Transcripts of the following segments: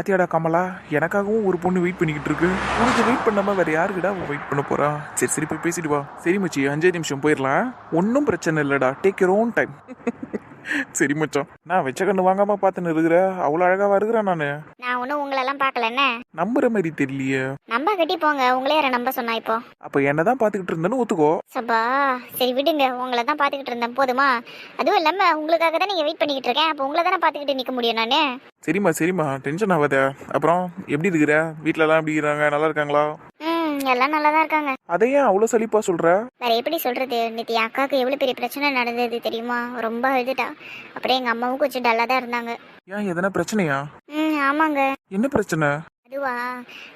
பாத்தியாடா கமலா, எனக்காகவும் ஒரு பொண்ணு வெயிட் பண்ணிக்கிட்டு இருக்கு. உனக்கு வெயிட் பண்ணாம வேற யாருக்கிடா வெயிட் பண்ண போறா? சரி சரி போய் பேசிட்டு வா. சரி மச்சி, 5 நிமிஷம் போயிடலாம். ஒன்றும் பிரச்சனை இல்லடா, டேக் யூர் ஓன் டைம். சரி மச்சான், நான் வச்ச கண்ணு வாங்காம பார்த்துன்னு இருக்கிற. அவ்வளோ அழகாவா இருக்கிறேன் நானு. நான் ஒன்றும் உங்களெல்லாம் பார்க்கலண்ணே. நம்புற மாதிரி தெரியலையே. நம்ப கட்டி போங்க, உங்களே யாரை நம்ப சொன்னா இப்போ? அப்ப என்னதான் பாத்துக்கிட்டு இருந்தேன்னு ஒத்துக்கோ. சப்பா, சரி விடுங்க, உங்களை தான் பார்த்துக்கிட்டு இருந்தேன் போதுமா? அதுவும் இல்லாமல் உங்களுக்காக தான் நீங்கள் வெயிட் பண்ணிக்கிட்டு இருக்கேன். அப்போ உங்களை தானே பார்த்துக்கிட்டு நிற்க முடியும் நான். சரிம்மா சரிம்மா, டென்ஷன் ஆகாத. அப்புறம் எப்படி இருக்கிற? வீட்ல எல்லாம் எப்படி இருக்காங்க? நல்லா இருக்காங்களா? எல்லாம் நல்லா தான் இருக்காங்க. அதை ஏன் அவ்வளோ சலிப்பா சொல்ற? வேற எப்படி சொல்றது, நேற்று என் அக்காவுக்கு எவ்வளோ பெரிய பிரச்சனை நடந்தது தெரியுமா? ரொம்ப அழுதுட்டா. அப்படியே எங்கள் அம்மாவும் கொஞ்சம் டல்லாக தான் இருந்தாங்க. ஏன், எதனா பிரச்சனையா? ஆமாங்க. என்ன பிரச்சனை? அதுவா,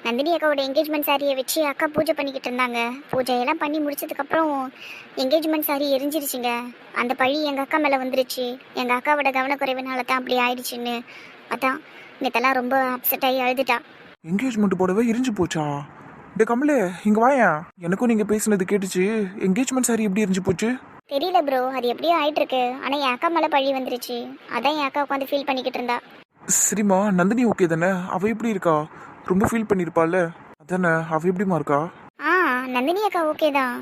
நந்தினி அக்காவோட என்கேஜ்மெண்ட் சாரியை வச்சு அக்கா பூஜை பண்ணிக்கிட்டு இருந்தாங்க. பூஜையெல்லாம் பண்ணி முடிச்சதுக்கப்புறம் என்கேஜ்மெண்ட் சாரி எரிஞ்சிருச்சுங்க. அந்த பழி எங்கள் அக்கா மேலே வந்துருச்சு. எங்கள் அக்காவோட கவனக்குறைவுனால தான் அப்படி ஆயிடுச்சுன்னு. அதான் நேத்தெல்லாம் ரொம்ப அப்செட் ஆகி அழுதுட்டா. என்கேஜ்மெண்ட் போடவே எரிஞ்சு போச்சா? இந்த கமலே, இங்க வாயா. எனக்கும் நீங்க பேசுனது கேட்டுச்சு. என்கேஜ்மெண்ட் சாரி எப்படி எரிஞ்சு போச்சு? தெரியல ப்ரோ, அது எப்படியோ ஆயிட்டு இருக்கு. ஆனால் என் அக்கா மேலே பழி வந்துருச்சு. அதான் என் அக்கா உட்காந்து ஃபீல் பண்ணிக்கிட்டு இருந்தா. சரிம்மா, நந்தினி ஓகே தானே? அவ எப்படி இருக்கா? ரொம்ப ஃபீல் பண்ணிருப்பாள்ல, அதானே? அவ எப்படிமா இருக்கா? நந்தினி அக்கா ஓகே தான்.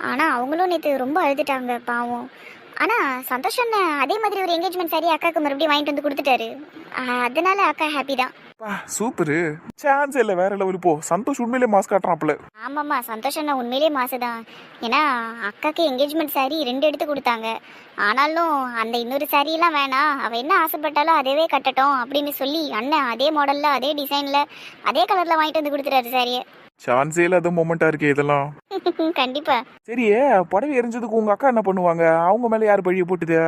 ஆனால் அவங்களும் நேற்று ரொம்ப அழுதுட்டாங்க பாவம். ஆனால் சந்தோஷம் அதே மாதிரி ஒரு என்கேஜ்மெண்ட் சாரி அக்காவுக்கு மறுபடியும் வாங்கிட்டு வந்து கொடுத்துட்டாரு. அதனால அக்கா ஹாப்பி தான். சூப்பரு, சான்ஸ் இல்லை, வேற லெவல். போ, சந்தோஷ் உண்மையிலே மாஸ்க் காட்டுறாப்ல. ஆமாம்மா, சந்தோஷம் உண்மையிலே மாசுதான். ஏன்னா அக்காக்கு என்கேஜ்மெண்ட் சாரி 2 எடுத்து கொடுத்தாங்க. ஆனாலும் அந்த இன்னொரு சாரியெல்லாம் வேணாம், அவள் என்ன ஆசைப்பட்டாலும் அதேவே கட்டட்டும் அப்படின்னு சொல்லி அண்ணன் அதே மாடலில் அதே டிசைனில் அதே கலரில் வாங்கிட்டு வந்து கொடுத்துட்டாரு சாரியை. சான்ஸே இல்லாத மொமெண்டா இருக்கே இதெல்லாம். கண்டிப்பா. சரியே, புடவை எரிஞ்சதுக்கு உங்க அக்கா என்ன பண்ணுவாங்க? அவங்க மேல யார் பழிய போட்டுது?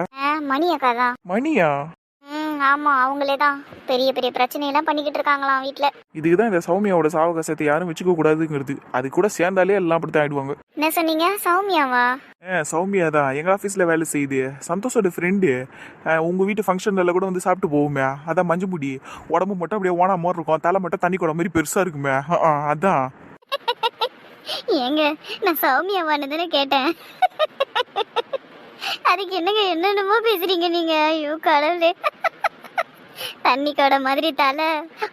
மணி அக்கா தான். மணியா? ஆமா, அவங்களே தான் பெரிய பெரிய பிரச்சனையெல்லாம் பண்ணிக்கிட்டு இருக்காங்களாம் வீட்டுல. இதுக்குதான் இந்த சௌமியாவோட சாவகாசத்தை யாரும் வச்சுக்க கூடாதுங்கிறது. அது கூட சேர்ந்தாலே எல்லாம் அப்படித்தான் ஆயிடுவாங்க. என்ன சொன்னீங்க? சௌமியாவா? சௌமியா தான் எங்க ஆபீஸ்ல வேலை செய்யுது. சந்தோஷோட ஃப்ரெண்டு. உங்க வீட்டு ஃபங்க்ஷன்ல கூட வந்து சாப்பிட்டு போவோமே, அதான் மஞ்சு முடி. உடம்பு மட்டும் அப்படியே ஓனா மாதிரி இருக்கும், தலை மட்டும் தண்ணி குடம் மாதிரி பெருசா இருக்குமே, அதான். ஏங்க, நான் சௌமியாவான்னு தானே கேட்டேன். அதுக்கு என்னங்க என்னென்னமோ பேசுறீங்க நீங்க? ஐயோ கடவுளே. தண்ணி கடை மாதிரி தலை,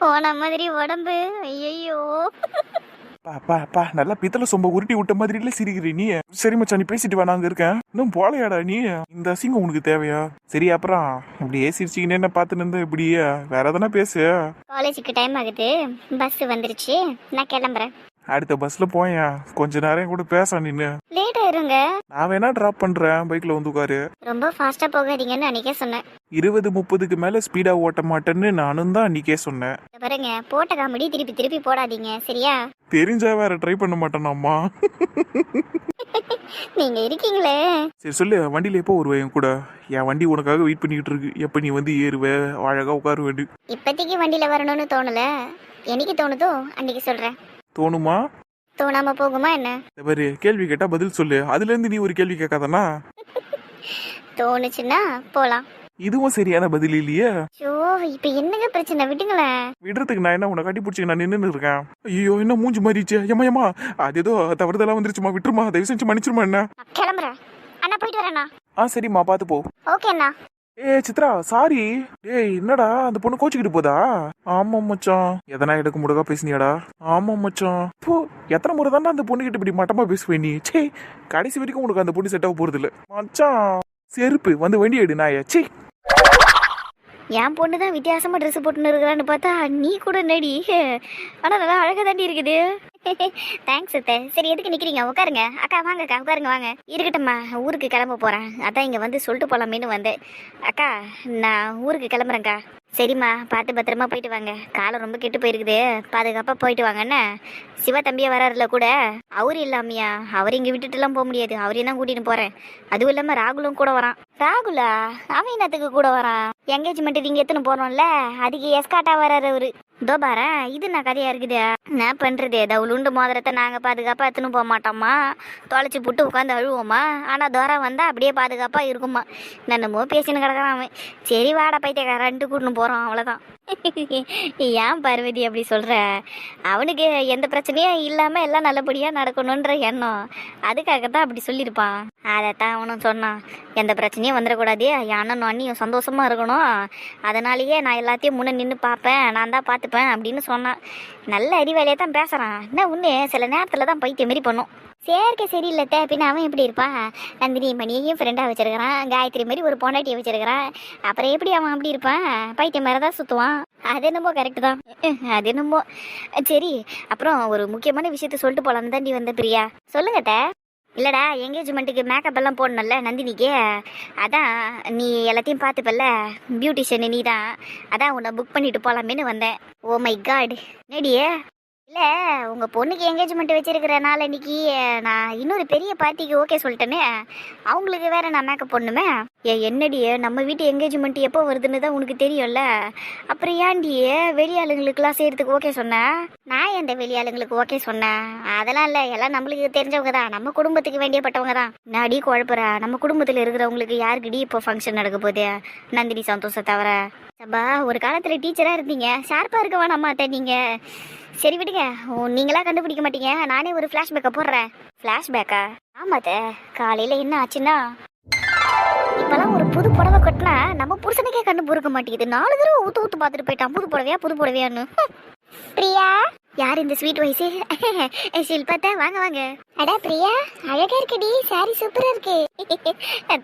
ஓன மாதிரி உடம்பு. ஐயோ, பா நல்லா பித்தளை சொம்ப உருட்டி விட்ட மாதிரி இல்ல சிரிக்கிறீ நீ. சரி மச்சான், நீ பேசிட்டு வா, நாங்க இருக்கேன். இன்னும் போலையாடா நீ? இந்த அசிங்கம் உனக்கு தேவையா? சரி, அப்புறம் இப்படியே சிரிச்சிக்கினே என்ன பார்த்துன்னு இருந்தா இப்படியே வேற எதனா பேசு. காலேஜுக்கு டைம் ஆகுது, பஸ் வந்துருச்சு, நான் கிளம்புறேன். அடுத்த பஸ்ல போயா, கொஞ்ச நேரம் கூட பேச. நின்னு லேட் ஆயிருங்க. நான் வேணா டிராப் பண்றேன், பைக்ல வந்து உட்காரு. ரொம்ப ஃபாஸ்டா போகாதீங்கன்னு அன்னைக்கே சொன்னேன். 20-30க்கு மேல ஸ்பீடா ஓட்ட மாட்டேன்னு நானும் தான் அன்னைக்கே சொன்னேன். பாருங்க, போட்ட காமெடி திருப்பி திருப்பி போடாதீங்க, சரியா? தெரிஞ்சா வேற ட்ரை பண்ண மாட்டேனாம்மா. நீங்க இருக்கீங்களே. சரி சொல்லு, வண்டியில எப்போ வருவ என் கூட? என் வண்டி உனக்காக வெயிட் பண்ணிக்கிட்டு இருக்கு. எப்ப நீ வந்து ஏறுவ, அழகா உட்காரு வேண்டு. இப்போதைக்கு வண்டியில வரணும்னு தோணல. என்னைக்கு தோணுதோ அன்னைக்கு சொல்றேன். தோணுமா? தோணாம போகுமா என்ன? பாரு, கேள்வி கேட்டா பதில் சொல்லு. அதுல இருந்து நீ ஒரு கேள்வி கேட்காதானா? தோணுச்சுன்னா போலாம். இதுவும் சரியான பதில் இல்லையே. ஷோ, இப்ப என்னங்க பிரச்சனை? விடுங்களேன். விடுறதுக்கு நான் என்ன உன்னை கட்டி பிடிச்சி நான் நின்று இருக்கேன்? ஐயோ, என்ன மூஞ்சி மாறிச்சு? ஏமா அது ஏதோ தவறுதெல்லாம் வந்துருச்சுமா, விட்டுருமா, தயவு செஞ்சு மன்னிச்சிருமா என்ன. கிளம்புறேன் அண்ணா, போயிட்டு வரேண்ணா. சரிம்மா, பாத்து போ. ஓகே அண்ணா. சித்ரா, சாரி. டேய், என்னடா அந்த பொண்ணு கோச்சிக்கிட்டு போதா? ஆமா மச்சான். எதனா எடுக்க முடுகா பேசுனியாடா? ஆமா மச்சான். போ, எத்தனை முறை தானே அந்த பொண்ணு கிட்ட இப்படி மட்டமா பேசுவேன் நீ? சே, கடைசி வரைக்கும் உனக்கு அந்த பொண்ணு செட் ஆக போறது இல்ல மச்சான். செருப்பு வந்து வண்டி எடு நாய. சே, என் பொண்ணு தான் வித்தியாசமா ட்ரெஸ் போட்டுன்னு இருக்கிறான்னு பார்த்தா நீ கூட நடி. ஆனா நல்லா அழகா தாண்டி இருக்குது. தேங்க்ஸ் அத்தை. சரி, எதுக்கு நிக்கிறீங்க? உட்காருங்க. அக்கா வாங்க அக்கா, உட்காருங்க வாங்க. இருக்கட்டும்மா, ஊருக்கு கிளம்ப போறேன். அதான் இங்க வந்து சொல்லிட்டு போலாமேன்னு வந்தேன். அக்கா, நான் ஊருக்கு கிளம்புறேங்க்கா. சரிம்மா, பார்த்து பத்திரமா போயிட்டு வாங்க. காலம் ரொம்ப கெட்டு போயிருக்குது, பாதுகாப்பா போயிட்டு வாங்கண்ணே. சிவா தம்பியா வராருல கூட, அவரு இல்லாமையா? அவர் இங்க விட்டுட்டுலாம் போக முடியாது, அவரையும் தான் கூட்டிட்டு போறேன். அதுவும் இல்லாம ராகுலும் கூட வரான். ராகுலா? அவன் என்னத்துக்கு கூட வரான்? என்கேஜ்மெண்ட் இங்க எத்தனை போறோம்ல, அதுக்கு எஸ்காட்டா வராரு அவரு. இதோ பாரு, இது நான் கதையா இருக்குது. என்ன பண்றது, ஏதாவது உண்டு மோதிரத்தை நாங்க பாதுகாப்பா எத்தனும் போக மாட்டோமா, தொலைச்சி புட்டு உட்காந்து அழுவோமா. ஆனா தோரா வந்தா அப்படியே பாதுகாப்பா இருக்குமா. என்னமோ பேசின்னு கிடக்குறான் அவன். சரி வாடா பைத்தியக்காரன்ட்டு கூட்டின்னு போறோம், அவ்வளவுதான். ஏன் பார்வதி அப்படி சொல்ற? அவனுக்கு எந்த பிரச்சனையும் இல்லாம எல்லாம் நல்லபடியா நடக்கணுன்ற எண்ணம், அதுக்காகத்தான் அப்படி சொல்லியிருப்பான். அதைத்தான் அவனும் சொன்னான். எந்த பிரச்சனையும் வந்துடக்கூடாது, என் அண்ணனும் அண்ணியும் சந்தோஷமா இருக்கணும், அதனாலேயே நான் எல்லாத்தையும் முன்ன நின்று பார்ப்பேன், நான் தான் பார்த்துப்பேன் அப்படின்னு சொன்னான். நல்ல அறிவாளியே தான் பேசுறான். என்ன ஒன்று சில நேரத்தில் தான் பைத்தியம் மாரி பண்ணும். சேர்க்கை சரியில்லை பின்ன அவன் எப்படி இருப்பான்? நந்தினி மணியையும் ஃப்ரெண்டாக வச்சிருக்கிறான், காயத்ரி மாதிரி ஒரு பொண்டாட்டியை வச்சிருக்கிறான். அப்புறம் எப்படி அவன் அப்படி இருப்பான்? பைத்தியம் மேலே தான் சுற்றுவான். அது என்னமோ கரெக்டு தான். அது என்னமோ சரி. அப்புறம் ஒரு முக்கியமான விஷயத்த சொல்லிட்டு போகலாம் தாண்டி வந்த பிரியா. சொல்லுங்க இல்லைடா, என்கேஜ்மெண்ட்டுக்கு மேக்கப் எல்லாம் போடணும்ல நந்தினிக்கு. அதான் நீ எல்லாத்தையும் பார்த்துப்பல்ல, பியூட்டிஷியன் நீ தான். அதான் உன்னை புக் பண்ணிட்டு போகலாமேன்னு வந்தேன். ஓ மை காட், என்னடியே? இல்லை, உங்கள் பொண்ணுக்கு என்கேஜ்மெண்ட் வச்சிருக்கிறனால இன்னைக்கு நான் இன்னொரு பெரிய பார்ட்டிக்கு ஓகே சொல்லிட்டேனே, அவங்களுக்கு வேற நான் மேக்கப் போடணுமே. என்னடியே, நம்ம வீட்டு என்கேஜ்மெண்ட் எப்போ வருதுன்னு தான் உனக்கு தெரியும்ல, அப்புறம் ஏன்டியே வெளியாளுங்களுக்குலாம் செய்யறதுக்கு ஓகே சொன்னேன்? நான் எந்த வெளியாளுங்களுக்கு ஓகே சொன்னேன்? அதெல்லாம் இல்லை, எல்லாம் நம்மளுக்கு தெரிஞ்சவங்க தான், நம்ம குடும்பத்துக்கு வேண்டியப்பட்டவங்க தான். நாடி குழப்புற, நம்ம குடும்பத்தில் இருக்கிறவங்களுக்கு யாருக்குடி இப்போ ஃபங்க்ஷன் நடக்க போதே? நந்தினி சந்தோஷம் தவிர. சப்பா, ஒரு காலத்தில் டீச்சராக இருந்தீங்க, ஷார்ப்பாக இருக்க வேணாமாட்ட நீங்கள். சரி விடுங்க, நீங்களா கண்டுபிடிக்க மாட்டீங்க, நானே ஒரு ஃப்ளாஷ்பேக்கை போடுறேன். ஃப்ளாஷ்பேக்கா? ஆமாத்த, காலையில் என்ன ஆச்சுன்னா, இப்பெல்லாம் ஒரு புது புடவை கட்டினா நம்ம புருஷனுக்கே கண்டு பொறுக்க மாட்டேங்குது. 4 தடவை ஊத்து ஊத்து பார்த்துட்டு போயிட்டான், புது புடவையான்னு. பிரியா, யார் இந்த ஸ்வீட் வயசு? ஷில்பாத்தா, வாங்க வாங்க. அடா பிரியா, அழகா இருக்குடி, சாரி சூப்பரா இருக்கு.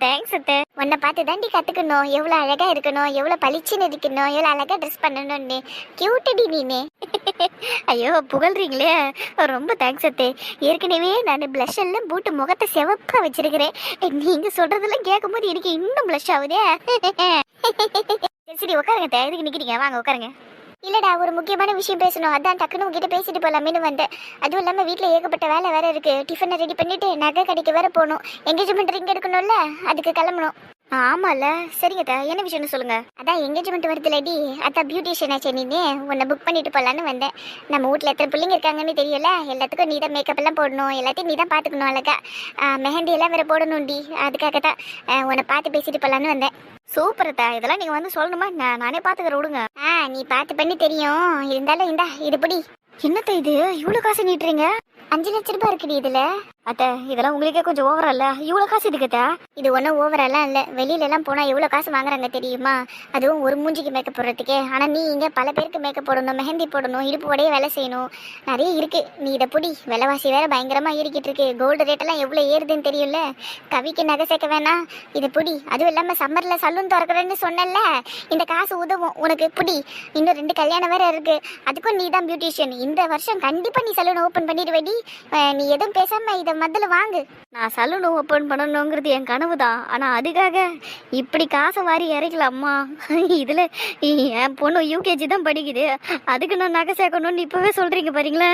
தேங்க்ஸ் அத்தை. உன்னை பார்த்து தாண்டி கத்துக்கணும், எவ்வளவு அழகா இருக்கணும், எவ்வளவு பளிச்சுன்னு இருக்கணும், எவ்வளவு அழகா ட்ரெஸ் பண்ணணும்னு. கியூட்டடி நீனு. ஐயோ புகழ்றீங்களே, ரொம்ப தேங்க்ஸ் அத்தை. ஏற்கனவே நான் பிளஷ் எல்லாம் போட்டு முகத்தை செவப்பா வச்சிருக்கிறேன், நீங்க சொல்றதெல்லாம் கேட்கும் போது எனக்கு இன்னும் பிளஷ் ஆகுதே. சரி உட்காருங்க, எதுக்கு நிக்கிறீங்க? வாங்க உட்காருங்க. இல்லடா, ஒரு முக்கியமான விஷயம் பேசணும், அதான் டக்குன்னு உங்ககிட்ட பேசிட்டு போகலாமேனு வந்தேன். அதுவும் இல்லாமல் வீட்டில் ஏகப்பட்ட வேலை வேற இருக்கு. டிஃபனை ரெடி பண்ணிட்டு நகை கடைக்கு வேற போகணும், என்கேஜ்மெண்ட் ரிங் எடுக்கணும்ல, அதுக்கு கிளம்பணும். ஆமால, சரிங்க என்ன விஷயம்னு சொல்லுங்க. அதான் என்கேஜ்மெண்ட் வருதுலடி, அதான் பியூட்டிஷியன் ஆச்சு நீ, உன்னை புக் பண்ணிட்டு போகலான்னு வந்தேன். நம்ம வீட்டில் எத்தனை பிள்ளைங்க இருக்காங்கன்னு தெரியல, எல்லாத்துக்கும் நீ தான் மேக்கப் எல்லாம் போடணும், எல்லாத்தையும் நீ தான் பார்த்துக்கணும் அழகா. மெஹந்தி எல்லாம் வேற போடணும்டி, அதுக்காக தான் உன்னை பார்த்து பேசிட்டு போகலான்னு வந்தேன். சூப்பர்தா, இதெல்லாம் நீங்க வந்து சொல்லணுமா? நானே பாத்துக்கிறேன், விடுங்க. நீ பார்த்து பண்ணி தெரியும், இருந்தாலும் இந்தா இதுபடி. என்னத்த இது இவ்வளவு காசு நீட்டுறீங்க? 5 லட்சம் ரூபாய் இருக்குடி இதுல. அத்தை, இதெல்லாம் உங்களுக்கே கொஞ்சம் ஓவரா இல்ல? இவ்வளவு காசு இருக்குதா? இது ஒன்றும் ஓவரெல்லாம் இல்லை, வெளியில எல்லாம் போனா எவ்வளவு காசு வாங்குறாங்க தெரியுமா? அதுவும் ஒரு மூஞ்சிக்கு மேக்கப் போடுறதுக்கே. ஆனா நீ இங்க பல பேருக்கு மேக்கப் போடணும், மெஹந்தி போடணும், இடுப்பு உடைய வேலை செய்யணும், நிறைய இருக்கு. நீ இதை புடி. விலைவாசி வேற பயங்கரமா ஏறிக்கிட்டு இருக்கு, கோல்டு ரேட் எல்லாம் எவ்வளவு ஏறுதுன்னு தெரியும்ல. கவிக்கு நகை சேர்க்க வேணாம், இதை புடி. அதுவும் இல்லாம சம்மர்ல சலூன் திறக்கிறேன்னு சொன்னல, இந்த காசு உதவும் உனக்கு, புடி. இன்னும் 2 கல்யாணம் வேற இருக்கு, அதுக்கும் நீ தான் பியூட்டிஷியன். இந்த வருஷம் கண்டிப்பா நீ சலூன் ஓபன் பண்ணிடுவேடி. நீ எதுவும் பேசாம இதை முதல்ல வாங்கு. நான் சலூன் ஓப்பன் பண்ணணுங்கிறது என் கனவு தான், ஆனா அதுக்காக இப்படி காசை வாரி இறைக்கலாமா? இதுல என் பொண்ணு யூகேஜி தான் படிக்குது, அதுக்கு நான் நகை சேர்க்கணும்னு இப்பவே சொல்றீங்க பாருங்களா?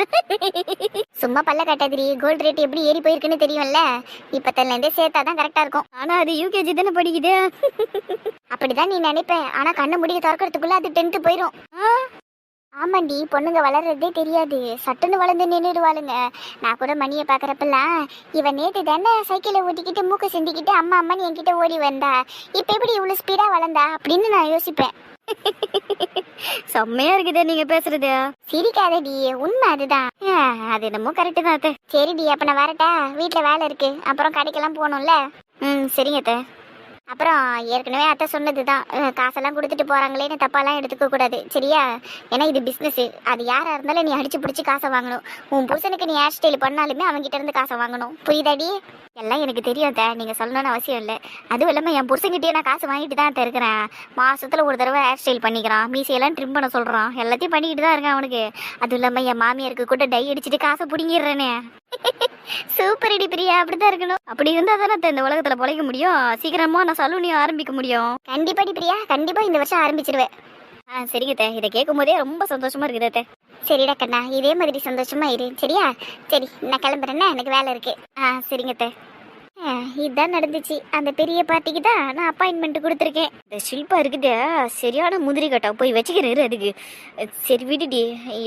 சும்மா பல்ல கட்டாதிரி, கோல்டு ரேட் எப்படி ஏறி போயிருக்குன்னு தெரியும்ல, இப்பத்துல இருந்தே சேர்த்தாதான் கரெக்டா இருக்கும். ஆனா அது யூகேஜி தானே படிக்குது. அப்படிதான் நீ நினைப்ப, ஆனா கண்ணு முடிய திறக்கிறதுக்குள்ள அது 10th போயிரும். ஆமாண்டி, பொண்ணுங்க வளர்றதே தெரியாது, சட்டுன்னு வளர்ந்து நின்றுடுவாளுங்க. நான் கூட மணியை பார்க்குறப்பெல்லாம், இவன் நேற்று தானே சைக்கிளை ஓட்டிக்கிட்டு மூக்க சிந்திக்கிட்டு அம்மா அம்மான்னு என்கிட்ட ஓடி வந்தா, இப்போ எப்படி இவ்வளோ ஸ்பீடாக வளர்ந்தா அப்படின்னு நான் யோசிப்பேன். செம்மையா இருக்குதே நீங்க பேசுறது. சிரிக்காதடி, உண்மை அதுதான். அது என்னமோ கரெக்டு தான் அத்தை. சரிடி, அப்ப நான் வரட்டா, வீட்டில் வேலை இருக்கு, அப்புறம் கடைக்கெல்லாம் போகணும்ல. சரிங்க அத்தை. அப்புறம் ஏற்கனவே அத்தை சொன்னதுதான், காசெல்லாம் கொடுத்துட்டு போறாங்களேன்னு தப்பாலாம் எடுத்துக்க கூடாது, சரியா? ஏன்னா இது பிஸ்னஸ், அது யாரா இருந்தாலும் நீ அடிச்சு பிடிச்சி காசை வாங்கணும். உன் புருஷனுக்கு நீ ஹேர் ஸ்டைல் பண்ணாலுமே அவங்ககிட்ட இருந்து காசை வாங்கணும், புரியுதாடி? எல்லாம் எனக்கு தெரியும் அத்தை, நீங்க சொல்லணும்னு அவசியம் இல்லை. அதுவும் இல்லாமல் என் புருஷன்கிட்டயே நான் காசு வாங்கிட்டு தான் அத்தை இருக்கிறேன். மாசத்துல ஒரு தடவை ஹேர் ஸ்டைல் பண்ணிக்கிறான், மீசையெல்லாம் ட்ரிம் பண்ண சொல்றான், எல்லாத்தையும் பண்ணிக்கிட்டு தான் இருக்கேன் அவனுக்கு. அதுவும் இல்லாமல் என் மாமியாருக்கு கூட டை அடிச்சுட்டு காசை பிடிங்கிடுறேனே. சூப்பர் இடி பிரியா, அப்படிதான் இருக்கணும். அப்படி இருந்தா தானே இந்த உலகத்துல பொழைக்க முடியும், சீக்கிரமா நான் சலூனையும் ஆரம்பிக்க முடியும். கண்டிப்பாடி பிரியா, கண்டிப்பா இந்த வருஷம் ஆரம்பிச்சிருவேன். சரிங்க அத்தை, இதை கேட்கும் போதே ரொம்ப சந்தோஷமா இருக்குது அத்தை. சரிடா கண்ணா, இதே மாதிரி சந்தோஷமா இரு, சரியா? சரி நான் கிளம்புறேன்னா, எனக்கு வேலை இருக்கு. சரிங்க அத்தை. இதுதான் நடந்துச்சு. அந்த பெரிய பார்ட்டிக்கு தான் நான் அப்பாயின்மெண்ட் கொடுத்துருக்கேன். இந்த ஷில்பா இருக்குது சரியான முந்திரி கட்டா போய் வச்சுக்கிறேன் அதுக்கு. சரி விடுடி,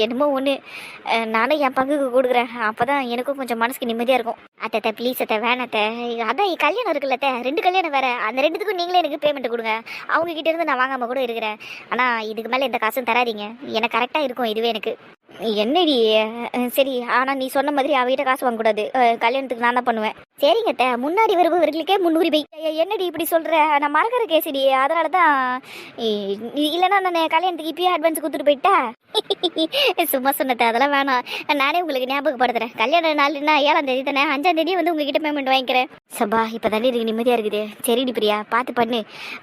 என்னமோ ஒன்று நானும் என் பங்குக்கு கொடுக்குறேன். அப்போ தான் எனக்கும் கொஞ்சம் மனசுக்கு நிம்மதியாக இருக்கும். அத்தை ப்ளீஸ் அத்தை வேணாத்த. அதான் கல்யாணம் இருக்குல்ல அத்தை, 2 கல்யாணம் வேறு. அந்த 2த்துக்கும் நீங்களே எனக்கு பேமெண்ட் கொடுங்க. அவங்க கிட்ட இருந்து நான் வாங்காமல் கூட இருக்கிறேன். ஆனால் இதுக்கு மேலே எந்த காசும் தராதீங்க. எனக்கு கரெக்டாக இருக்கும் இதுவே எனக்கு. என்னடி சரி, ஆனால் நீ சொன்ன மாதிரி அவகிட்ட காசு வாங்கக்கூடாது. கல்யாணத்துக்கு நான் தான் பண்ணுவேன். சரிங்க அத்தை, முன்னாடி வருபவர்களுக்கே முன்னுரிமை. என்னடி இப்படி சொல்கிற? நான் மறக்கிற கேசடி, அதனால தான். இல்லைன்னா நான் கல்யாணத்துக்கு இப்பயே அட்வான்ஸ் கொடுத்துட்டு போயிட்டா. சும்மா சொன்னதை அதெல்லாம் வேணாம். நானே உங்களுக்கு ஞாபகப்படுத்துறேன். கல்யாண நாள்னா 7ஆம் தேதி தானே, 5ஆம் தேதி வந்து உங்ககிட்ட பேமெண்ட் வாங்கிக்கிறேன். சபா இப்போ தானே இருக்கு நிம்மதியாக இருக்குது. சரிடி பிரியா, பார்த்து பண்ணு,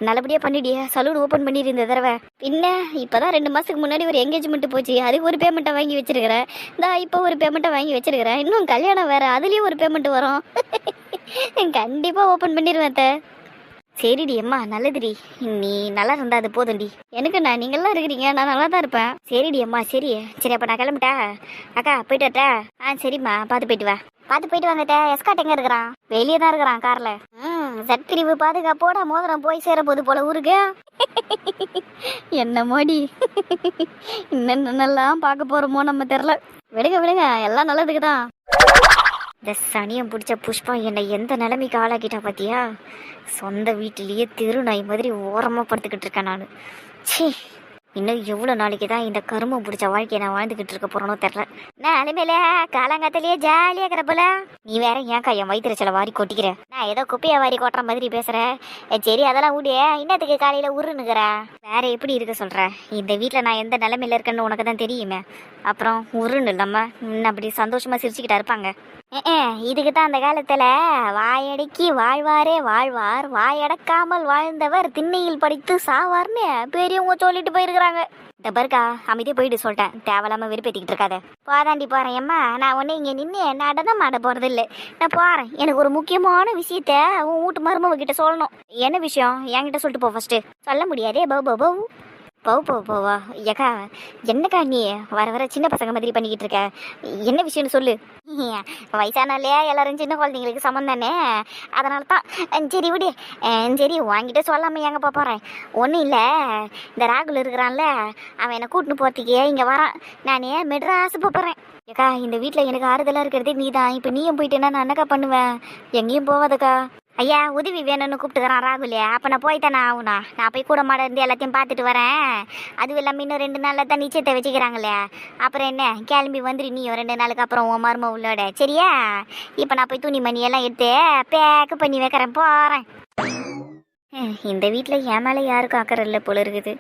நல்லபடியாக பண்ணிடியா. சலூன் ஓப்பன் பண்ணிடு இந்த தடவை. பின்ன இப்போ தான் 2 மாதத்துக்கு முன்னாடி ஒரு என்கேஜ்மெண்ட் போச்சு, அதுக்கு ஒரு பேமெண்ட்டை வாங்கி வச்சிருக்கிறேன். இப்போ ஒரு பேமெண்ட்டை வாங்கி வச்சிருக்கிறேன். இன்னும் கல்யாணம் வேறு, அதுலேயும் ஒரு பேமெண்ட் வரும். கண்டிப்பாக ஓப்பன் பண்ணிடுவேன் அத்தை. சரிடி அம்மா, நல்லதுடி. நீ நல்லா இருந்தா அது போதும்டி. எனக்கு நான் நீங்களாம் இருக்கிறீங்க, நான் நல்லா தான் இருப்பேன். சரிடி அம்மா, சரி சரி, அப்போ நான் கிளம்பிட்டா. அக்கா போயிட்டு வரட்டா? சரிம்மா, பார்த்து போயிட்டு வா. பார்த்து போயிட்டு வாங்கட்ட. எஸ்காட் எங்கே இருக்கிறான்? வெளியே தான் இருக்கிறான் காரில். சட் பிரிவு பாதுகாப்போட மோதிரம் போய் சேர போது போல ஊருக்கு. என்ன மோடி, என்னென்னலாம் பார்க்க போகிறோமோ நம்ம தெரில. விடுங்க விடுங்க, எல்லாம் நல்லதுக்கு தான். இந்த சனியம் பிடிச்ச புஷ்பா என்னை எந்த நிலைமைக்கு ஆளாக்கிட்டா பார்த்தியா? சொந்த வீட்டிலேயே தெருநாய் மாதிரி ஓரமாக படுத்துக்கிட்டு இருக்கேன் நான். சீ, இன்னும் எவ்வளோ நாளைக்கு தான் இந்த கருமம் பிடிச்ச வாழ்க்கையை நான் வாழ்ந்துக்கிட்டு இருக்க போகிறோனோ தெரில. நான் அனிமேல காலங்காத்திலேயே ஜாலியாக இருக்கிற போல. நீ வேற ஏன்க்கா என் வயிற்றுச்சலை வாரி கொட்டிக்கிற? நான் ஏதோ குப்பையை வாரி கொட்டுற மாதிரி பேசுகிறேன். சரி அதெல்லாம் விடிய, இன்னத்துக்கு காலையில் உருன்னுக்கிற. வேற எப்படி இருக்க சொல்கிற? இந்த வீட்டில் நான் எந்த நிலைமையில இருக்கேன்னு உனக்கு தான் தெரியுமே. அப்புறம் உருன்னு இல்லாமல் இன்னும் அப்படி சந்தோஷமாக சிரிச்சுக்கிட்டா இருப்பாங்க. இதுக்கு தான் அந்த காலத்தில் வாயடக்கி வாழ்வாரே வாழ்வார், வாயடக்காமல் வாழ்ந்தவர் திண்ணையில் படித்து சாவார்னு பெரியவங்க சொல்லிட்டு போயிருக்கிறாங்க. இந்த பருக்கா அமைதியே போயிட்டு சொல்லிட்டேன், தேவையில்லாமல் விருப்பத்திக்கிட்டு இருக்காத. போதாண்டி போகிறேன் எம்மா. நான் ஒன்று இங்கே நின்று நடனம் ஆட போகிறது இல்லை. நான் போகிறேன். எனக்கு ஒரு முக்கியமான விஷயத்த உன் வீட்டு மருமகிட்ட சொல்லணும். என்ன விஷயம்? என்கிட்ட சொல்லிட்டு போ ஃபஸ்ட்டு. சொல்ல முடியாதே. போவா ஏக்கா, என்னக்கா நீ வர வர சின்ன பசங்க மாதிரி பண்ணிக்கிட்டு இருக்க? என்ன விஷயம்னு சொல்லு. வயசானாலே எல்லாரும் சின்ன குழந்தைங்களுக்கு சமம் தானே, அதனால தான். சரி விடு. சரி வாங்கிட்டு சொல்லாமல் எங்கே போகிறேன்? ஒன்றும் இல்லை, இந்த ராகுல் இருக்கிறான்ல, அவன் என்னை கூட்டின்னு போகிறதுக்கு இங்கே வரான். நானே மெட்ராஸ் போகிறேன். ஏக்கா, இந்த வீட்டில் எனக்கு ஆறுதலாக இருக்கிறதே நீ தான். இப்போ நீயும் போயிட்டேன்னா நான் என்னக்கா பண்ணுவேன்? எங்கேயும் போவாதக்கா. ஐயா உதவி வேணும்னு கூப்பிட்டுக்கிறான் ராகுல். அப்போ நான் போய்த்தானே ஆகுனா? நான் போய் கூட மாட இருந்து எல்லாத்தையும் பார்த்துட்டு வரேன். அதுவும் இல்லாமல் இன்னும் 2 நாளில் தான் நிச்சயத்தை வச்சுக்கிறாங்களே. அப்புறம் என்ன, கிளம்பி வந்துடு நீ 2 நாளுக்கு அப்புறம் உன் மரும உள்ளோட. சரியா? இப்போ நான் போய் துணி மணி எல்லாம் எடுத்து பேக்கு பண்ணி வைக்கிறேன், போகிறேன். இந்த வீட்டில் என் மேலே யாருக்கும் அக்கறை இல்லை போல இருக்குது.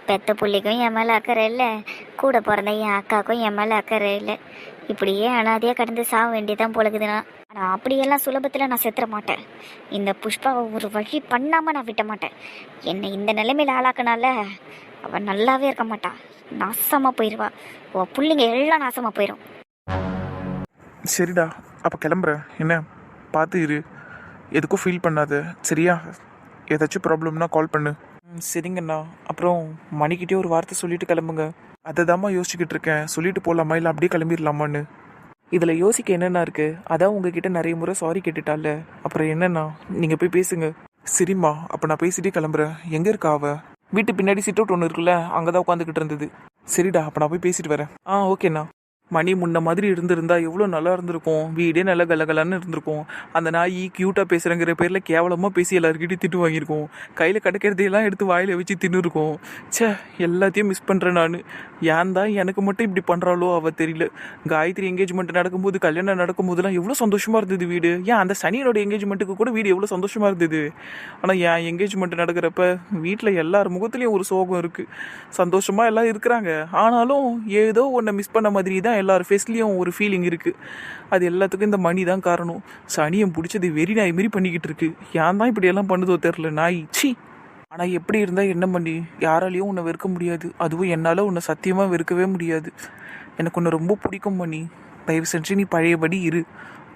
பெத்த பிள்ளைக்கும் என் மேலே அக்கறை இல்லை, கூட பிறந்த என் அக்காவுக்கும் என் மேலே அக்கறை இல்லை. இப்படியே அனாதையாக கடந்து சாக வேண்டியதான் போலக்குதுண்ணா. ஆனால் அப்படியெல்லாம் சுலபத்தில் நான் செத்துற மாட்டேன். இந்த புஷ்பாவை ஒரு வழி பண்ணாமல் நான் விட்ட மாட்டேன். என்னை இந்த நிலைமையில் ஆளாக்குனால அவள் நல்லாவே இருக்க மாட்டாள், நாசமாக போயிடுவா. உன் பிள்ளைங்க எல்லாம் நாசமாக போயிடும். சரிடா, அப்போ கிளம்புறேன். என்ன பார்த்து இரு, எதுக்கும் ஃபீல் பண்ணாத, சரியா? ஏதாச்சும் ப்ராப்ளம்னா கால் பண்ணு. சரிங்கண்ணா. அப்புறம் மணிக்கிட்டே ஒரு வார்த்தை சொல்லிட்டு கிளம்புங்க. அதை தாம்மா யோசிச்சுக்கிட்டு இருக்கேன், சொல்லிட்டு போகலாமா இல்லை அப்படியே கிளம்பிடலாமான்னு. இதில் யோசிக்க என்னென்னா இருக்குது? அதான் உங்ககிட்ட நிறைய முறை சாரி கேட்டுட்டால, அப்புறம் என்னண்ணா நீங்கள் போய் பேசுங்க. சரிம்மா, அப்போ நான் பேசிட்டே கிளம்புறேன். எங்கே இருக்கா அவ? வீட்டு பின்னாடி சிட் அவுட் ஒன்று இருக்குல்ல, அங்கே தான் உட்காந்துக்கிட்டு இருந்தது. சரிடா, அப்போ நான் போய் பேசிட்டு வரேன். ஓகேண்ணா. மணி முன்ன மாதிரி இருந்திருந்தா எவ்வளோ நல்லா இருந்திருக்கும். வீடே நல்லா கலகலன்னு இருந்திருக்கும். அந்த நாய் க்யூட்டாக பேசுகிறங்கிற பேரில் கேவலமாக பேசி எல்லாருக்கிட்டையும் திட்டு வாங்கியிருக்கோம். கையில் கிடைக்கிறதையெல்லாம் எடுத்து வாயில் வச்சு தின்னுருக்கோம். ச்சே, எல்லாத்தையும் மிஸ் பண்ணுறேன் நான். ஏன் தான் எனக்கு மட்டும் இப்படி பண்ணுறாளோ அவள் தெரியல. காயத்ரி என்கேஜ்மெண்ட் நடக்கும்போது, கல்யாணம் நடக்கும்போதெல்லாம் எவ்வளோ சந்தோஷமாக இருந்தது வீடு. ஏன் அந்த சனியோட என்கேஜ்மெண்ட்டுக்கு கூட வீடு எவ்வளோ சந்தோஷமாக இருந்தது. ஆனால் என் என்கேஜ்மெண்ட் நடக்கிறப்ப வீட்டில் எல்லார் முகத்துலேயும் ஒரு சோகம் இருக்குது. சந்தோஷமாக எல்லாம் இருக்கிறாங்க, ஆனாலும் ஏதோ ஒன்றை மிஸ் பண்ண மாதிரி தான் எல்லார் ஃபேஸ்லேயும் ஒரு ஃபீலிங் இருக்குது. அது எல்லாத்துக்கும் இந்த மணி தான் காரணம். சனியம் பிடிச்சது வெறி நாய் மாரி பண்ணிக்கிட்டு இருக்கு. ஏன் தான் இப்படியெல்லாம் பண்ணுதோ தெரில நாய். சி. ஆனால் எப்படி இருந்தால் என்ன பண்ணி, யாராலையும் உன்னை வெறுக்க முடியாது. அதுவும் என்னால் உன்னை சத்தியமாக வெறுக்கவே முடியாது. எனக்கு உன்னை ரொம்ப பிடிக்கும் மணி. தயவு செஞ்சு நீ பழையபடி இரு.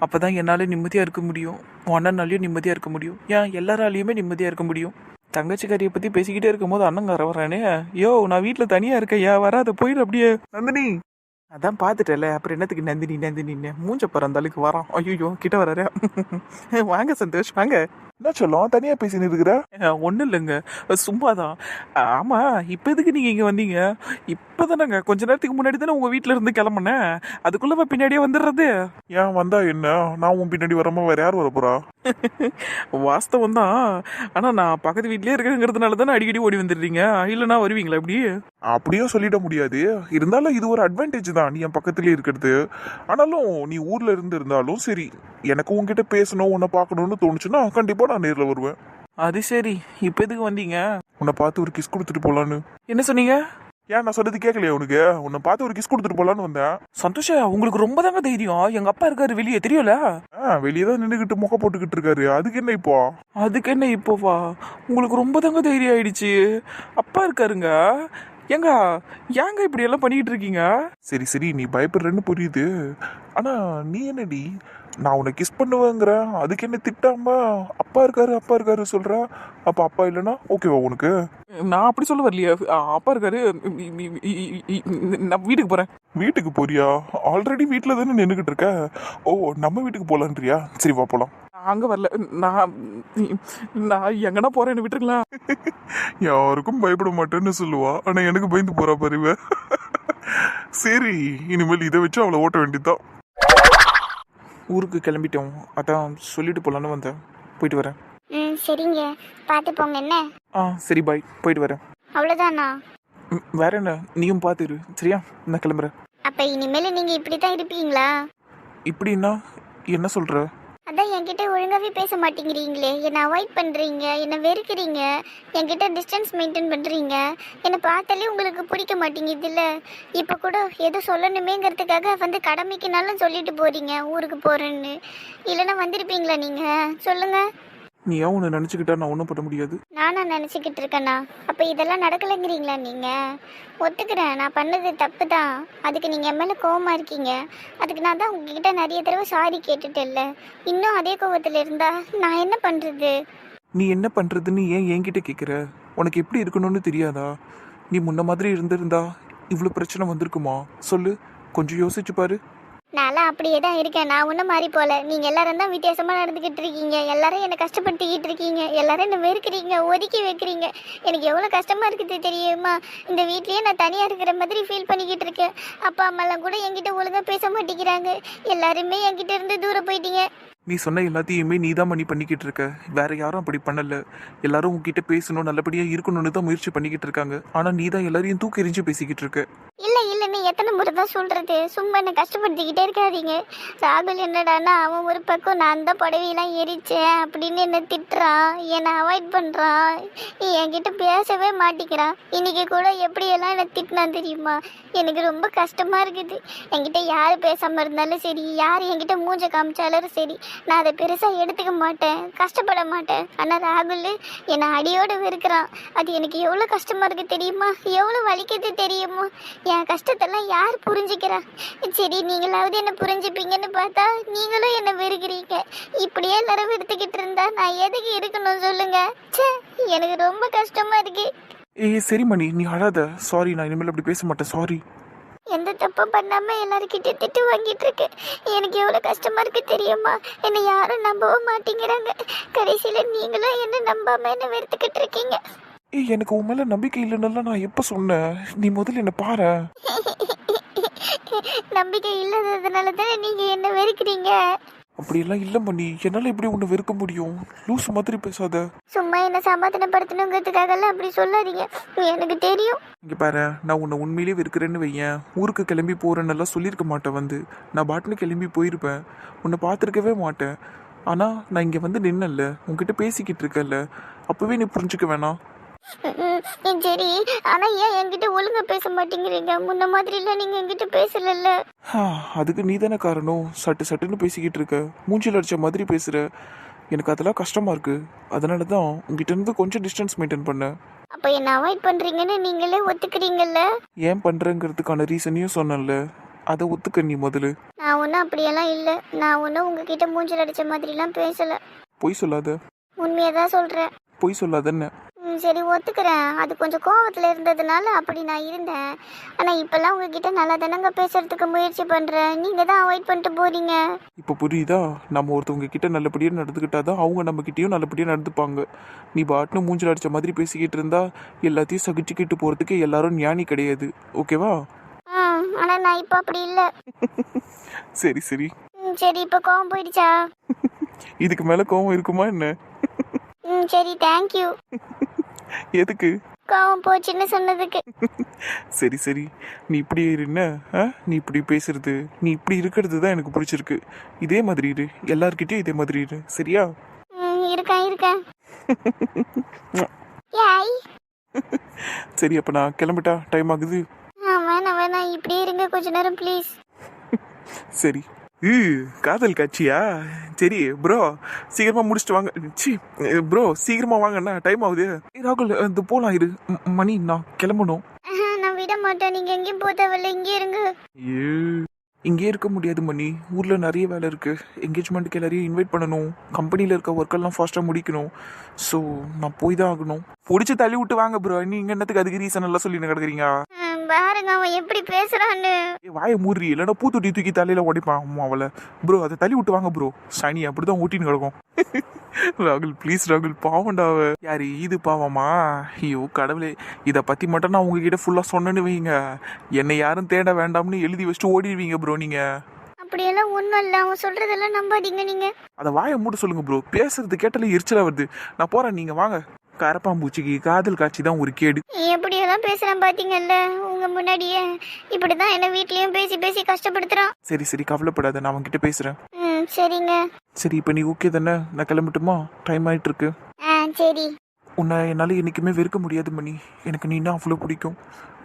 அப்போ தான் என்னால் நிம்மதியாக இருக்க முடியும், அண்ணனாலையும் நிம்மதியாக இருக்க முடியும், ஏன் எல்லாராலையுமே நிம்மதியாக இருக்க முடியும். தங்கச்சிக்காரியை பற்றி பேசிக்கிட்டே இருக்கும் போது அண்ணங்கார வரானே, யோ நான் வீட்டில் தனியாக இருக்கேன், வராத போயிடு அப்படியே. நந்தினி அதான் பார்த்துட்டல, அப்புறம் என்னத்துக்கு நந்தினி நந்தினின்னு மூஞ்ச பாரு அந்த அளவுக்கு வரான். ஐயோ கிட்ட வராரு. வாங்க சந்தோஷ் வாங்க. என்ன சொல்லும் தனியா பேசின்னு இருக்கிற? ஒன்றும் இல்லைங்க, சும்மாதான். ஆமா, இப்போ எதுக்கு நீங்க இங்க வந்தீங்க? இப்போதானங்க கொஞ்ச நேரத்துக்கு முன்னாடி தானே உங்க வீட்ல இருந்து கிளம்புனேன். அதுக்குள்ள பின்னாடியே வந்துடுறது. ஏன் வந்தா என்ன, நான் உன் பின்னாடி வராம வேற யார் வர போறா? வாஸ்தவம் தான். ஆனா நான் பக்கத்து வீட்லயே இருக்கிறேங்கிறதுனால தானே அடிக்கடி ஓடி வந்துடுறீங்க. இல்லைன்னா வருவீங்களா எப்படி? அப்படியும் சொல்லிட முடியாது. இருந்தாலும் இது ஒரு அட்வான்டேஜ் தான் நீ என் பக்கத்துலயே இருக்கிறது. ஆனாலும் நீ ஊர்ல இருந்து இருந்தாலும் சரி, எனக்கு உன்கிட்ட பேசணும் உன்னை பார்க்கணும்னு தோணுச்சுன்னா கண்டிப்பா நான் நேர்ல வருவேன். அது சரி, இப்போ எதுக்கு வந்தீங்க? உன்னை பார்த்து ஒரு கிஸ் கொடுத்துட்டு போலான்னு. என்ன சொன்னீங்க? ஏன் நான் சொன்னது கேட்கலையா உனக்கு? உன்னை பார்த்து ஒரு கிஸ் கொடுத்துட்டு போலான்னு வந்தேன். சந்தோஷ, உங்களுக்கு ரொம்ப தாங்க தைரியம். எங்க அப்பா இருக்காரு வெளியே, தெரியல? வெளியே தான் நின்றுகிட்டு முக போட்டுக்கிட்டு இருக்காரு. அதுக்கு என்ன இப்போ? அதுக்கு என்ன இப்போவா? உங்களுக்கு ரொம்ப தாங்க தைரியம் ஆயிடுச்சு. அப்பா இருக்காருங்க. ஏங்க ஏங்க இப்படி எல்லாம் பண்ணிக்கிட்டு இருக்கீங்க? சரி சரி, நீ பயப்படுறேன்னு புரியுது. ஆனா நீ என்னடி, நான் உன்னை கிஸ் பண்ணுவேங்கிற, அதுக்கு என்ன திட்டாம அப்பா இருக்காரு சொல்ற? அப்ப அப்பா இல்லைன்னா ஓகேவா உனக்கு? நான் அப்படி சொல்ல வரலையா. அப்பா இருக்காரு, நான் வீட்டுக்கு போறேன். வீட்டுக்கு போறியா? ஆல்ரெடி வீட்டுல தானே நின்றுகிட்டு இருக்க. ஓ, நம்ம வீட்டுக்கு போலான்றியா? சரி வா போலாம். அங்க வரல, நான் நான் எங்கன்னா போறேன்னு விட்டுருங்களா? யாருக்கும் பயப்பட மாட்டேன்னு சொல்லுவா, ஆனா எனக்கு பயந்து போறா பாருவ. சரி, இனிமேல் இதை வச்சு அவளை ஓட்ட வேண்டியதுதான். ஊருக்கு கிளம்பிட்டோம், அதான் சொல்லிட்டு போலான்னு வந்தேன். போயிட்டு வரேன். சரிங்க, பார்த்து போங்க. என்ன? சரி பாய், போயிட்டு வரேன். அவ்வளோதானா? வேற என்ன, நீயும் பார்த்துரு சரியா? நான் கிளம்புறேன். அப்போ இனிமேல் நீங்கள் இப்படி தான் இருப்பீங்களா? இப்படின்னா என்ன சொல்ற? அதான் என்கிட்ட ஒழுங்காகவே பேச மாட்டேங்கிறீங்களே, என்னை அவாய்ட் பண்ணுறீங்க, என்னை வெறுக்கிறீங்க, என்கிட்ட டிஸ்டன்ஸ் மெயின்டைன் பண்ணுறீங்க, என்னை பார்த்தாலே உங்களுக்கு பிடிக்க மாட்டேங்குது இல்லை? இப்போ கூட ஏதோ சொல்லணுமேங்கிறதுக்காக வந்து கடமைக்குனாலும் சொல்லிட்டு போகிறீங்க ஊருக்கு போகிறேன்னு. இல்லைன்னா வந்திருப்பீங்களா நீங்கள்? சொல்லுங்கள். நீ ஏன் ஒன்று நினச்சிக்கிட்டா நான் ஒன்றும் பண்ண முடியாது. நானா நினச்சிக்கிட்டு இருக்கேண்ணா? அப்போ இதெல்லாம் நடக்கலைங்கிறீங்களா நீங்கள்? ஒத்துக்கிறேன், நான் பண்ணது தப்பு தான். அதுக்கு நீங்கள் என் மேலே கோவமாக இருக்கீங்க. அதுக்கு நான் தான் உங்ககிட்ட நிறைய தடவை சாரி கேட்டுட்டேன்ல. இன்னும் அதே கோவத்தில் இருந்தா நான் என்ன பண்ணுறது? நீ என்ன பண்ணுறதுன்னு ஏன் என்கிட்ட கேட்குற? உனக்கு எப்படி இருக்கணும்னு தெரியாதா? நீ முன்ன மாதிரி இருந்திருந்தா இவ்வளோ பிரச்சனை வந்திருக்குமா? சொல்லு, கொஞ்சம் யோசிச்சு பாரு. நான்லாம் அப்படியே தான் இருக்கேன். நான் ஒன்றும் மாறி போல. நீங்கள் எல்லாரும் தான் வித்தியாசமாக நடந்துக்கிட்டு இருக்கீங்க. எல்லாரும் என்னை கஷ்டப்படுத்திக்கிட்டு இருக்கீங்க. எல்லாரும் என்னை வெறுக்கிறீங்க, ஒதுக்கி வைக்கிறீங்க. எனக்கு எவ்வளோ கஷ்டமாக இருக்குது தெரியுமா? இந்த வீட்லேயே நான் தனியாக இருக்கிற மாதிரி ஃபீல் பண்ணிக்கிட்டு இருக்கேன். அப்பா அம்மாலாம் கூட என்கிட்ட ஒழுங்காக பேச மாட்டேங்கிறாங்க. எல்லாருமே என்கிட்ட இருந்து தூரம் போயிட்டீங்க. நீ சொன்ன எல்லாத்தையுமே நீ தான் பண்ணிக்கிட்டு இருக்க. வேற யாரும் அப்படி பண்ணல. எல்லாரும் உன்கிட்ட பேசணும், நல்லபடியா இருக்கணும்னு தான் முயற்சி பண்ணிக்கிட்டு இருக்காங்க. ஆனா நீ தான் எல்லாரையும் தூக்கி எறிஞ்சு பேசிக்கிட்டு இருக்க. இல்லைன்னு எத்தனை முறை தான் சொல்றது? சும்மா என்னை கஷ்டப்படுத்திக்கிட்டே இருக்காதீங்க. ராகுல் என்னடானா அவன் ஒரு பக்கம் நான் தான் புடவையெல்லாம் எரிச்சேன் அப்படின்னு என்னை திட்டுறான், என்னை அவாய்ட் பண்ணுறான், என்கிட்ட பேசவே மாட்டேங்கிறான். இன்னைக்கு கூட எப்படியெல்லாம் என்னை திட்டினான் தெரியுமா? எனக்கு ரொம்ப கஷ்டமாக இருக்குது. என்கிட்ட யார் பேசாமல் இருந்தாலும் சரி, யார் என்கிட்ட மூஞ்ச காமிச்சாலும் சரி, நான் அதை பெருசாக எடுத்துக்க மாட்டேன், கஷ்டப்பட மாட்டேன். ஆனால் ராகுல் என்னை அடியோடு வெறுக்கிறான். அது எனக்கு எவ்வளோ கஷ்டமாக இருக்குது தெரியுமா? எவ்வளோ வலிக்குது தெரியுமா? என் கஷ்டத்தெல்லாம் யார் புரிஞ்சுக்கிறா? சரி, நீங்களாவது என்ன புரிஞ்சுப்பீங்கன்னு பார்த்தா நீங்களும் என்ன வெறுக்கிறீங்க. இப்படியே எல்லாரும் வெறுத்துக்கிட்டு இருந்தா நான் எதுக்கு இருக்கணும் சொல்லுங்க? ச்சே, எனக்கு ரொம்ப கஷ்டமா இருக்கு. சரி மணி, நீ அழாத. சாரி, நான் இனிமேல் அப்படி பேச மாட்டேன். சாரி. எந்த தப்பும் பண்ணாம எல்லாருக்கிட்ட திட்டு வாங்கிட்டு இருக்கேன். எனக்கு எவ்வளோ கஷ்டமா இருக்கு தெரியுமா? என்னை யாரும் நம்பவும் மாட்டேங்கிறாங்க. கடைசியில நீங்களும் என்ன நம்பாம என்ன வெறுத்துக்கிட்டு இருக்கீங்க. எனக்கு உன் மேல நம்பிக்கை இல்லைன்னு நான் எப்ப சொன்னேன்? நீ முதல்ல என்ன பாரு. நம்பிக்கை இல்லாததுனால தானே நீங்க என்ன வெறுக்கிறீங்க. அப்படியெல்லாம் இல்லை மணி, என்னால் எப்படி உன்னை வெறுக்க முடியும்? லூஸ் மாதிரி பேசாத. சும்மா என்ன சமாதானப்படுத்தணுங்கிறதுக்காகலாம் அப்படி சொல்லாதீங்க, எனக்கு தெரியும். இங்கே பாரு, நான் உன்னை உண்மையிலேயே வெறுக்கிறேன்னு வையேன், ஊருக்கு கிளம்பி போகிறேன்னெல்லாம் சொல்லியிருக்க மாட்டேன். வந்து நான் பாட்டுன்னு கிளம்பி போயிருப்பேன், உன்னை பார்த்துருக்கவே மாட்டேன். ஆனால் நான் இங்கே வந்து நின்னல, உன்கிட்ட பேசிக்கிட்டு இருக்கல, அப்போவே நீ புரிஞ்சுக்க வேணாம்? சரி, ஆனா ஏன் என்கிட்ட ஒழுங்கா பேச மாட்டேங்கிறீங்க? முன்ன மாதிரி இல்ல, நீங்க என்கிட்ட பேசல. அதுக்கு நீ தானே காரணம். சட்டுன்னு பேசிக்கிட்டு இருக்க, மூஞ்சில் அடிச்ச மாதிரி பேசுற. எனக்கு அதெல்லாம் கஷ்டமா இருக்கு. அதனால தான் உங்ககிட்ட இருந்து கொஞ்சம் டிஸ்டன்ஸ் மெயின்டைன் பண்ண. அப்ப என்ன அவாய்ட் பண்றீங்கன்னு நீங்களே ஒத்துக்கிறீங்கல்ல? ஏன் பண்றேங்கிறதுக்கான ரீசனையும் சொன்னல, அதை ஒத்துக்க நீ முதல்ல. நான் ஒன்றும் அப்படியெல்லாம் இல்லை. நான் ஒன்றும் உங்ககிட்ட மூஞ்சில் அடிச்ச மாதிரிலாம் பேசல. பொய் சொல்லாத. உண்மையை தான் சொல்றேன். பொய் சொல்லாதன்னு. சரி ஒத்துக்கிறேன், அது கொஞ்சம் கோவத்தில் இருந்ததுனால அப்படி நான் இருந்தேன். ஆனால் இப்போல்லாம் உங்ககிட்ட நல்லா தானங்க பேசுறதுக்கு முயற்சி பண்ணுறேன், நீங்கள் தான் அவாய்ட் பண்ணிட்டு போறீங்க. இப்போ புரியுதா? நம்ம ஒருத்தவங்க கிட்ட நல்லபடியாக நடந்துக்கிட்டாதான் அவங்க நம்ம கிட்டேயும் நல்லபடியாக நடந்துப்பாங்க. நீ பாட்டுன்னு மூஞ்சில் அடிச்ச மாதிரி பேசிக்கிட்டு இருந்தா எல்லாத்தையும் சகிச்சுக்கிட்டு போகிறதுக்கு எல்லாரும் ஞானி கிடையாது. ஓகேவா? ஆனால் நான் இப்போ அப்படி இல்லை. சரி சரி. சரி, இப்போ கோவம் போயிடுச்சா? இதுக்கு மேலே கோவம் இருக்குமா என்ன? சரி, தேங்க்யூ. எதுக்கு? கோவம் போச்சுன்னு சொன்னதுக்கு. சரி சரி, நீ இப்படி இருஎன்ன? நீ இப்படி பேசுறது, நீ இப்படி இருக்கிறது தான் எனக்கு பிடிச்சிருக்கு. இதே மாதிரி இரு, எல்லார்கிட்டயும் இதே மாதிரி இரு, சரியா? இருக்கேன். ஏய், சரி, அப்போ நான் கிளம்பிட்டா? டைம் ஆகுது. வேணாம், இப்படியே இருங்க கொஞ்ச நேரம் ப்ளீஸ். சரி. காதல் காட்சியா? சரி ப்ரோ, சீக்கிரமா முடிச்சுட்டு வாங்க. சி ப்ரோ, சீக்கிரமா வாங்கண்ணா, டைம் ஆகுது. ராகுல், இந்த போலாம் இரு. மணி, நான் கிளம்பணும். நான் விட மாட்டேன், நீங்க எங்கேயும் போக தேவையில்ல, இங்கே இருங்க. இங்கே இருக்க முடியாது மணி, ஊரில் நிறைய வேலை இருக்கு. என்கேஜ்மெண்ட்டுக்கு எல்லாரையும் இன்வைட் பண்ணணும், கம்பெனியில் இருக்க ஒர்க்கெல்லாம் ஃபாஸ்ட்டாக முடிக்கணும். ஸோ நான் போய் தான் ஆகணும். பிடிச்சி தள்ளி விட்டு வாங்க ப்ரோ. நீங்க என்னத்துக்கு அதுக்கு ரீசன் எல்லாம் சொல்லி கிடக்குறீங்க? பாருங்க அவன் எப்படி பேசுறான்னு. வாயை மூடுறி, இல்லைன்னா பூத்தொட்டி தூக்கி தலையில உடைப்பான் அம்மா அவளை. ப்ரோ, அதை தள்ளி விட்டு வாங்க ப்ரோ. சனி அப்படிதான் ஊட்டின்னு கிடக்கும். ராகுல் ப்ளீஸ் ராகுல், பாவண்டாவ. யாரு இது பாவமா? ஐயோ கடவுளே, இதை பத்தி மட்டும் நான் உங்ககிட்ட ஃபுல்லா சொன்னேன்னு வைங்க, என்னை யாரும் தேட வேண்டாம்னு எழுதி வச்சுட்டு ஓடிடுவீங்க ப்ரோ நீங்க. அப்படியெல்லாம் ஒன்றும் இல்லை, அவன் சொல்றதெல்லாம் நம்பாதீங்க நீங்க. அதை வாயை மூட சொல்லுங்க ப்ரோ. பேசுறது கேட்டாலே எரிச்சலா வருது. நான் போறேன், நீங்க வாங்க. கரப்பாம்பூச்சிக்கு காதல் காட்சி தான் ஒரு கேடு. எப்படியெல்லாம் பேசுறேன் பாத்தீங்கல்ல உங்க முன்னாடியே. இப்படிதான் என்ன வீட்லயும் பேசி பேசி கஷ்டப்படுத்துறான். சரி சரி, கவலைப்படாத, நான் அவன்கிட்ட பேசுறேன். சரிங்க. சரி, இப்போ நீ ஓகே தானே? நான் கிளம்பட்டுமா? டைம் ஆயிட்டு இருக்கு. சரி. உன்னை என்னால் என்றைக்குமே வெறுக்க முடியாது மணி. எனக்கு நீனா அவ்வளோ பிடிக்கும்.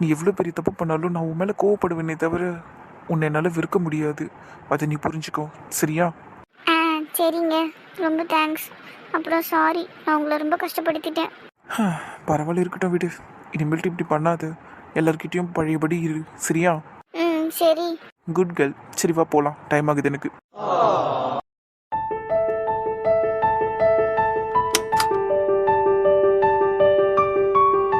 நீ எவ்வளோ பெரிய தப்பு பண்ணாலும் நான் உன் மேலே கோவப்படுவேனே தவிர உன்னை என்னால் வெறுக்க முடியாது. அதை நீ புரிஞ்சுக்கோ, சரியா? சரிங்க, ரொம்ப தேங்க்ஸ். அப்புறம் சாரி, நான் உங்களை ரொம்ப கஷ்டப்படுத்திட்டேன். பரவாயில்ல, இருக்கட்டும் விடு. இனிமேல்ட்டு இப்படி பண்ணாது. எல்லார்கிட்டயும் பழையபடி இரு, சரியா? சரி. Good girl. சரி வா போகலாம், டைம் ஆகுது எனக்கு.